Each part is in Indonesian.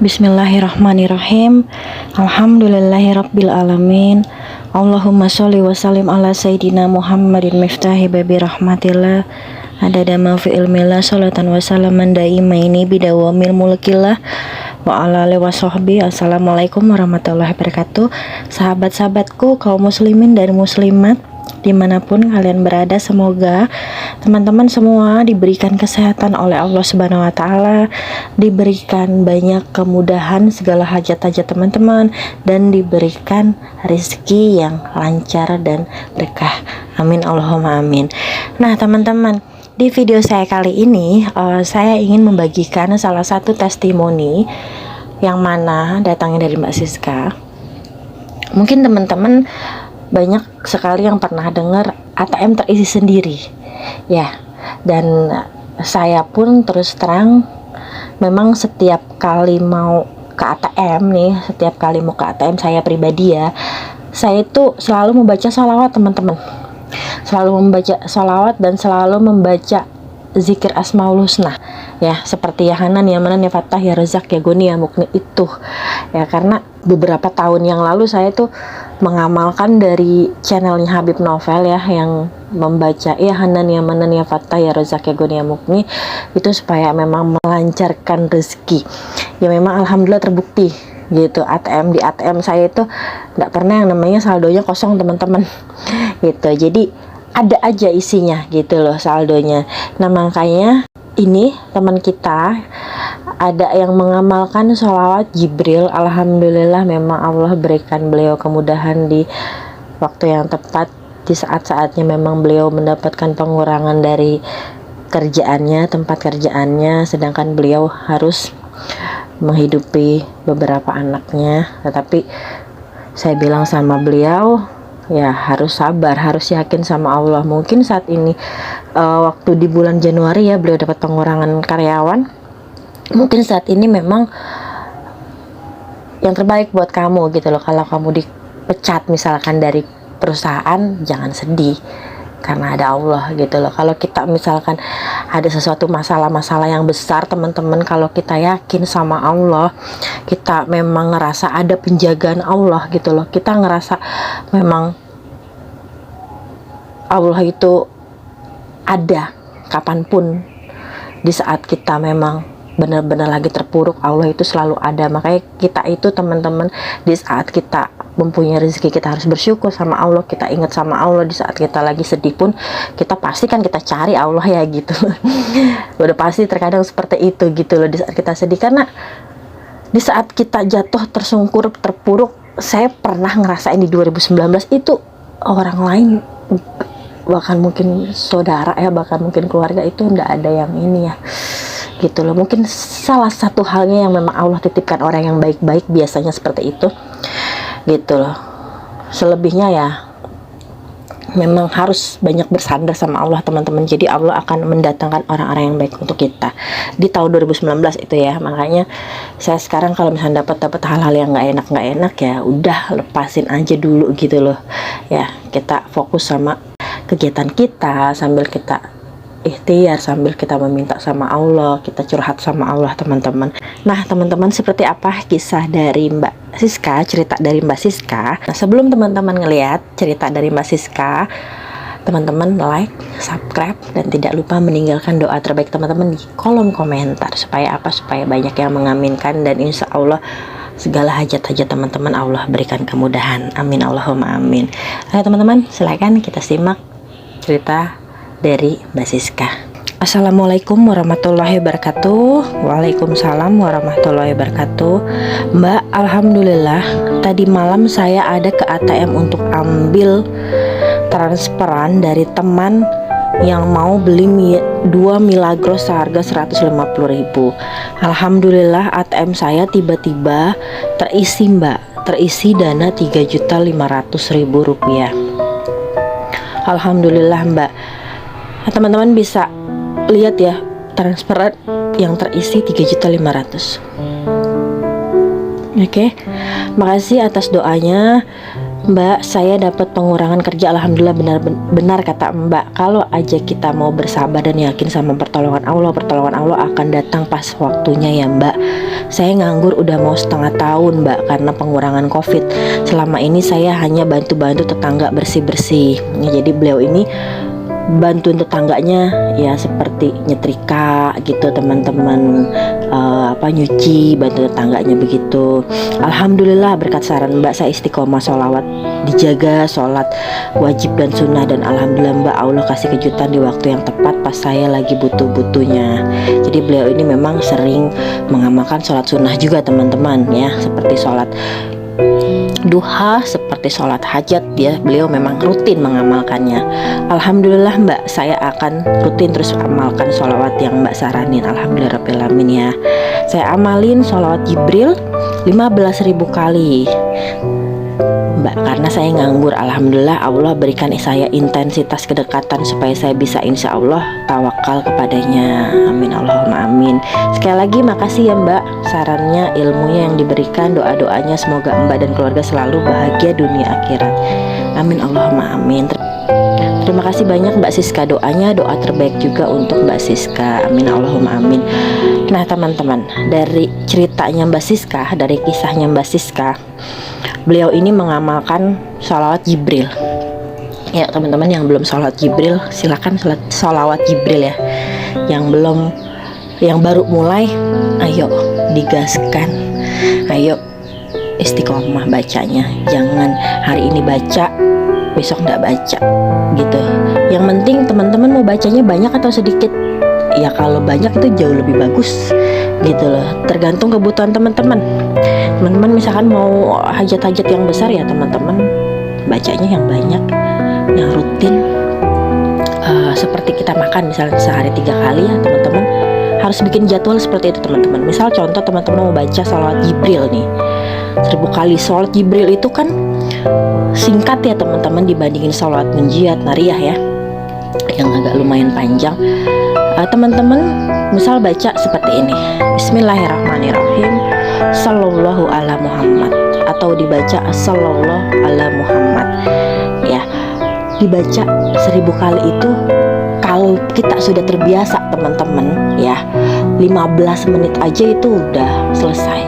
Bismillahirrahmanirrahim. Alhamdulillahirabbil alamin. Allahumma sholli wa sallim ala sayyidina Muhammadin miftahi babi rahmatillah. Adada ma fi ilmillah salatan wa salaman daimaini bidawamil mulkillah wa ala alihi wa sahbihi. Assalamualaikum warahmatullahi wabarakatuh. Sahabat-sahabatku, kaum muslimin dan muslimat dimanapun kalian berada, semoga teman-teman semua diberikan kesehatan oleh Allah Subhanahu wa Ta'ala, diberikan banyak kemudahan segala hajat-hajat teman-teman, dan diberikan rezeki yang lancar dan berkah. Amin Allahumma amin. Nah teman-teman, di video saya kali ini saya ingin membagikan salah satu testimoni yang mana datangnya dari Mbak Siska. Mungkin teman-teman banyak sekali yang pernah dengar ATM terisi sendiri ya, dan saya pun terus terang memang setiap kali mau ke ATM nih, setiap kali mau ke ATM saya pribadi ya, saya itu selalu membaca sholawat teman-teman, selalu membaca sholawat dan selalu membaca zikir Asmaul Husna ya, seperti ya Hanan, ya Manan, ya Fatah, ya Razak, ya Goni, ya Mukni itu ya. Karena beberapa tahun yang lalu saya tuh mengamalkan dari channelnya Habib Novel ya, yang membaca ya Hanan, ya Manan, ya Fatah, ya Razak, ya Goni, ya Mukni itu supaya memang melancarkan rezeki ya. Memang alhamdulillah terbukti gitu. Di ATM saya itu nggak pernah yang namanya saldonya kosong teman-teman gitu, jadi ada aja isinya gitu loh saldonya. Nah makanya ini teman kita ada yang mengamalkan sholawat Jibril. Alhamdulillah memang Allah berikan beliau kemudahan di waktu yang tepat, di saat-saatnya memang beliau mendapatkan pengurangan dari kerjaannya, tempat kerjaannya, sedangkan beliau harus menghidupi beberapa anaknya. Tetapi saya bilang sama beliau, ya harus sabar, harus yakin sama Allah. Mungkin saat ini waktu di bulan Januari ya beliau dapat pengurangan karyawan, mungkin saat ini memang yang terbaik buat kamu gitu loh. Kalau kamu dipecat misalkan dari perusahaan, jangan sedih karena ada Allah gitu loh. Kalau kita misalkan ada sesuatu masalah-masalah yang besar teman-teman, kalau kita yakin sama Allah, kita memang ngerasa ada penjagaan Allah gitu loh, kita ngerasa memang Allah itu ada kapanpun, di saat kita memang benar-benar lagi terpuruk, Allah itu selalu ada. Makanya kita itu teman-teman, di saat kita mempunyai rezeki, kita harus bersyukur sama Allah, kita ingat sama Allah. Di saat kita lagi sedih pun kita pastikan kita cari Allah ya gitu. Udah pasti terkadang seperti itu gitu loh, di saat kita sedih. Karena di saat kita jatuh, tersungkur, terpuruk, saya pernah ngerasain di 2019 itu, orang lain bahkan mungkin saudara ya, bahkan mungkin keluarga itu nggak ada yang ini ya gitu loh. Mungkin salah satu halnya yang memang Allah titipkan orang yang baik-baik, biasanya seperti itu gitu loh. Selebihnya ya memang harus banyak bersandar sama Allah teman-teman. Jadi Allah akan mendatangkan orang-orang yang baik untuk kita di tahun 2019 itu ya. Makanya saya sekarang kalau misalnya dapat hal-hal yang nggak enak ya udah lepasin aja dulu gitu loh ya. Kita fokus sama kegiatan kita sambil kita ikhtiar, sambil kita meminta sama Allah, kita curhat sama Allah teman-teman. Nah teman-teman, seperti apa kisah dari Mbak Siska, cerita dari Mbak Siska. Nah sebelum teman-teman ngelihat cerita dari Mbak Siska, teman-teman like, subscribe, dan tidak lupa meninggalkan doa terbaik teman-teman di kolom komentar. Supaya apa? Supaya banyak yang mengaminkan, dan insya Allah segala hajat-hajat teman-teman Allah berikan kemudahan. Amin Allahumma amin. Ayo teman-teman, silakan kita simak cerita dari Mbak Siska. Assalamualaikum warahmatullahi wabarakatuh. Waalaikumsalam warahmatullahi wabarakatuh. Mbak, alhamdulillah tadi malam saya ada ke ATM untuk ambil transferan dari teman yang mau beli 2 Milagros seharga 150.000. Alhamdulillah ATM saya tiba-tiba terisi Mbak, terisi dana 3.500.000 rupiah. Alhamdulillah Mbak. Nah, teman-teman bisa lihat ya, transferan yang terisi 3.500.000. Oke, makasih atas doanya Mbak. Saya dapat pengurangan kerja, alhamdulillah. Benar kata Mbak, kalau aja kita mau bersabar dan yakin sama pertolongan Allah akan datang pas waktunya ya Mbak. Saya nganggur udah mau setengah tahun Mbak, karena pengurangan COVID. Selama ini saya hanya bantu-bantu tetangga bersih-bersih ya, jadi beliau ini bantuin tetangganya ya, seperti nyetrika gitu teman-teman, nyuci, bantu tetangganya begitu. Alhamdulillah berkat saran Mbak, saya istiqomah sholawat dijaga, sholat wajib dan sunnah, dan alhamdulillah Mbak, Allah kasih kejutan di waktu yang tepat pas saya lagi butuh-butuhnya. Jadi beliau ini memang sering mengamalkan sholat sunnah juga teman-teman ya, seperti sholat duha, seperti sholat hajat ya, beliau memang rutin mengamalkannya. Alhamdulillah Mbak, saya akan rutin terus amalkan sholawat yang Mbak saranin. Alhamdulillahirrahmanirrahim ya. Saya amalin sholawat Jibril 15.000 kali Mbak, karena saya nganggur. Alhamdulillah Allah berikan saya intensitas kedekatan supaya saya bisa insya Allah tawakal kepadanya. Amin Allahumma amin. Sekali lagi makasih ya Mbak, sarannya, ilmunya yang diberikan, doa-doanya semoga Mbak dan keluarga selalu bahagia dunia akhirat. Amin Allahumma amin. Terima kasih banyak Mbak Siska, doanya doa terbaik juga untuk Mbak Siska. Amin Allahumma amin. Nah teman-teman, dari ceritanya Mbak Siska, dari kisahnya Mbak Siska, beliau ini mengamalkan sholawat Jibril. Ya teman-teman, yang belum sholawat Jibril silakan sholawat Jibril ya. Yang belum, yang baru mulai, ayo digaskan, ayo istiqomah bacanya. Jangan hari ini baca, besok nggak baca gitu. Yang penting teman-teman mau bacanya banyak atau sedikit. Ya kalau banyak itu jauh lebih bagus gitu loh, tergantung kebutuhan teman-teman. Teman-teman misalkan mau hajat-hajat yang besar ya teman-teman bacanya yang banyak, yang rutin. Seperti kita makan misalnya sehari 3 kali ya teman-teman, harus bikin jadwal seperti itu teman-teman. Misal contoh teman-teman mau baca sholawat Jibril nih 1000 kali. Sholawat Jibril itu kan singkat ya teman-teman dibandingin sholawat munjiat nariyah ya, yang agak lumayan panjang. Teman-teman misal baca seperti ini, Bismillahirrahmanirrahim, Sallallahu ala Muhammad, atau dibaca Sallallahu ala Muhammad ya. Dibaca 1000 kali itu kalau kita sudah terbiasa teman-teman ya, 15 menit aja itu udah selesai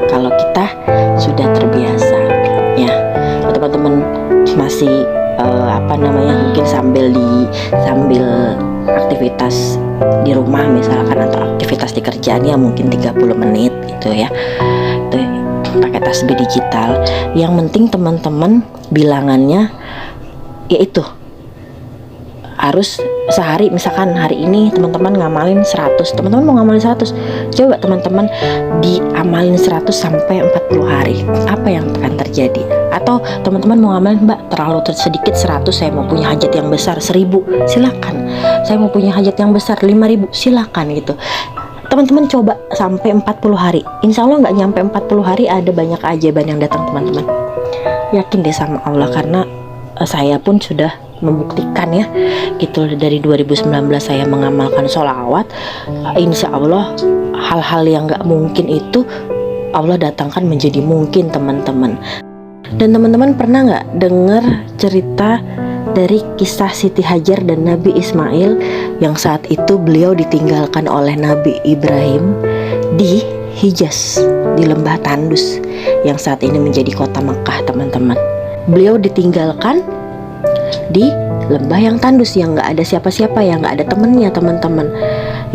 kalau kita sudah terbiasa ya. Teman-teman masih mungkin sambil aktivitas di rumah misalkan, atau aktivitas di kerjaan ya mungkin 30 menit gitu ya, itu pakai tasbih digital. Yang penting teman-teman bilangannya yaitu harus sehari, misalkan hari ini teman-teman ngamalin 100, teman-teman mau ngamalin 100, coba teman-teman diamalin 100 sampai 40 hari, apa yang akan terjadi? Atau teman-teman mau ngamalin, Mbak terlalu sedikit 100, saya mau punya hajat yang besar 1000, silakan. Saya mau punya hajat yang besar 5000, silakan gitu. Teman-teman coba sampai 40 hari, insya Allah nggak nyampe 40 hari ada banyak keajaiban yang datang teman-teman. Yakin deh sama Allah, karena saya pun sudah membuktikan ya gitu. Dari 2019 saya mengamalkan sholawat, insya Allah hal-hal yang gak mungkin itu Allah datangkan menjadi mungkin teman-teman. Dan teman-teman pernah gak dengar cerita dari kisah Siti Hajar dan Nabi Ismail yang saat itu beliau ditinggalkan oleh Nabi Ibrahim di Hijaz, di lembah Tandus yang saat ini menjadi kota Mekah teman-teman. Beliau ditinggalkan di lembah yang tandus, yang nggak ada siapa-siapa, yang nggak ada temennya teman-teman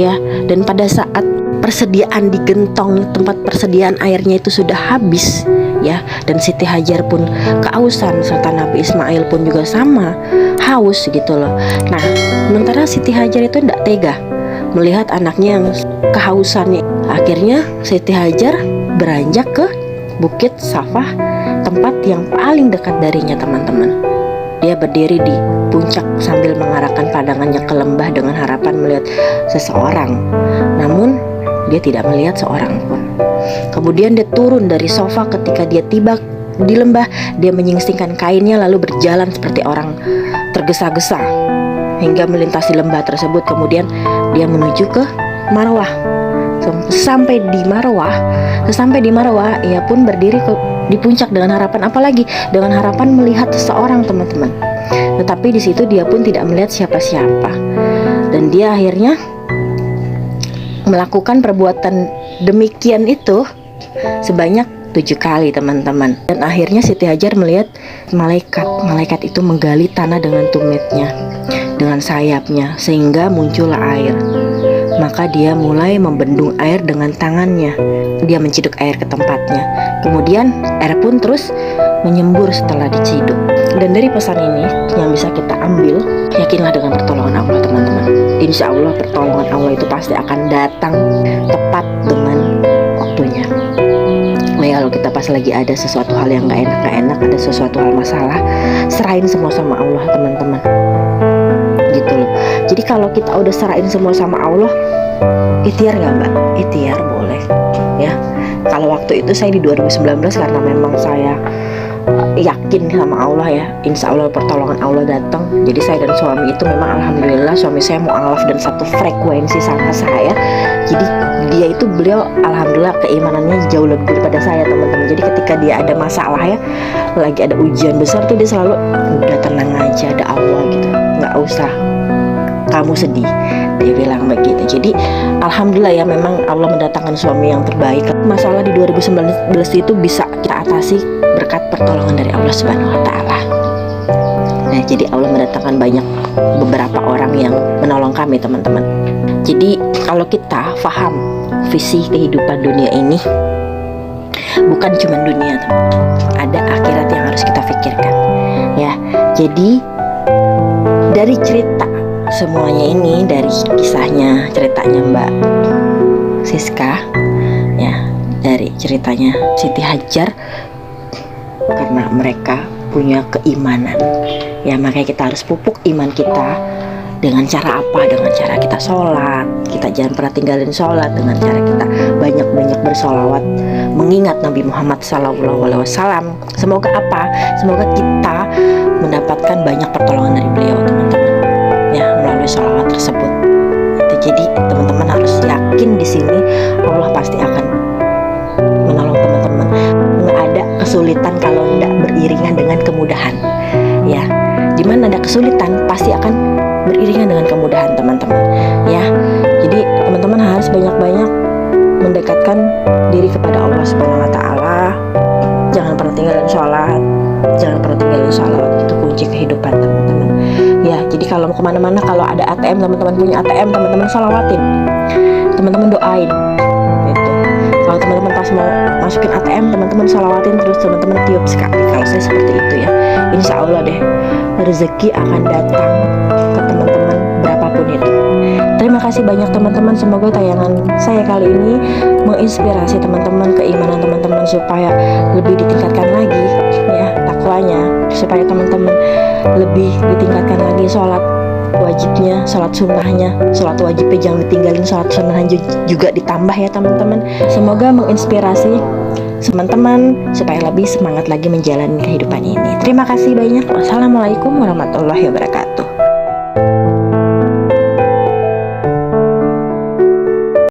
ya. Dan pada saat persediaan di gentong, tempat persediaan airnya itu sudah habis ya, dan Siti Hajar pun kehausan serta Nabi Ismail pun juga sama haus gitu loh. Nah sementara Siti Hajar itu tidak tega melihat anaknya yang kehausannya. Akhirnya Siti Hajar beranjak ke Bukit Safah, tempat yang paling dekat darinya teman-teman. Dia berdiri di puncak sambil mengarahkan pandangannya ke lembah dengan harapan melihat seseorang. Namun dia tidak melihat seorang pun. Kemudian dia turun dari sofa. Ketika dia tiba di lembah, dia menyingsingkan kainnya lalu berjalan seperti orang tergesa-gesa hingga melintasi lembah tersebut. Kemudian dia menuju ke Marwah. Sesampai di Marwah, ia pun berdiri di puncak dengan harapan apalagi? Dengan harapan melihat seseorang teman-teman. Tetapi di situ dia pun tidak melihat siapa-siapa. Dan dia akhirnya melakukan perbuatan demikian itu sebanyak 7 kali teman-teman. Dan akhirnya Siti Hajar melihat malaikat itu menggali tanah dengan tumitnya, dengan sayapnya, sehingga muncullah air. Maka dia mulai membendung air dengan tangannya. Dia menciduk air ke tempatnya. Kemudian air pun terus menyembur setelah diciduk. Dan dari pesan ini yang bisa kita ambil, yakinlah dengan pertolongan Allah teman-teman. Insya Allah pertolongan Allah itu pasti akan datang tepat dengan waktunya. Nah, kalau kita pas lagi ada sesuatu hal yang gak enak, ada sesuatu hal masalah, serahin semua sama Allah teman-teman. Gitu loh. Jadi kalau kita udah serahin semua sama Allah, ikhtiar gak mbak? Ikhtiar boleh ya. Kalau waktu itu saya di 2019 karena memang saya yakin sama Allah ya, insya Allah pertolongan Allah datang. Jadi saya dan suami itu memang alhamdulillah suami saya mu'alaf dan satu frekuensi sama saya. Jadi beliau alhamdulillah keimanannya jauh lebih daripada saya teman-teman. Jadi ketika dia ada masalah ya, lagi ada ujian besar tuh dia selalu udah tenang aja, ada Allah gitu, nggak usah kamu sedih, dia bilang begitu. Jadi alhamdulillah ya, memang Allah mendatangkan suami yang terbaik. Masalah di 2019 itu bisa kita atasi berkat pertolongan dari Allah Subhanahu wa Ta'ala. Nah, jadi Allah mendatangkan beberapa orang yang menolong kami teman-teman. Jadi kalau kita paham visi kehidupan dunia ini, bukan cuma dunia teman-teman, ada akhirat yang harus kita pikirkan ya. Jadi dari cerita semuanya ini, dari ceritanya Mbak Siska ya, dari ceritanya Siti Hajar, karena mereka punya keimanan ya, makanya kita harus pupuk iman kita. Dengan cara apa? Dengan cara kita sholat. Kita jangan pernah tinggalin sholat. Dengan cara kita banyak-banyak bersolawat, mengingat Nabi Muhammad SAW. Semoga apa? Semoga kita mendapatkan banyak pertolongan dari beliau teman-teman ya, melalui sholawat tersebut. Jadi teman-teman harus yakin di sini Allah pasti akan menolong teman-teman. Nggak ada kesulitan kalau tidak beriringan dengan kemudahan ya. Dimana ada kesulitan pasti akan beriringan dengan kemudahan teman-teman ya. Jadi teman-teman harus banyak-banyak mendekatkan diri kepada Allah Subhanahu wa Ta'ala. Jangan pernah tinggalin sholat, jangan pernah tinggalin sholat, itu kunci kehidupan teman-teman ya. Jadi kalau mau kemana-mana, kalau ada ATM, teman-teman punya ATM, teman-teman sholawatin, teman-teman doain gitu. Kalau teman-teman pas mau masukin ATM, teman-teman sholawatin, terus teman-teman tiup sekali. Kalau saya seperti itu ya, insya Allah deh rezeki akan datang ke teman-teman berapapun itu. Terima kasih banyak teman-teman. Semoga tayangan saya kali ini menginspirasi teman-teman, keimanan teman-teman supaya lebih ditingkatkan lagi ya takwanya, supaya teman-teman lebih ditingkatkan lagi sholat wajibnya, sholat sunnahnya. Sholat wajibnya jangan ditinggalin, sholat sunnahnya juga ditambah ya teman-teman. Semoga menginspirasi teman-teman supaya lebih semangat lagi menjalani kehidupan ini. Terima kasih banyak. Wassalamualaikum warahmatullahi wabarakatuh.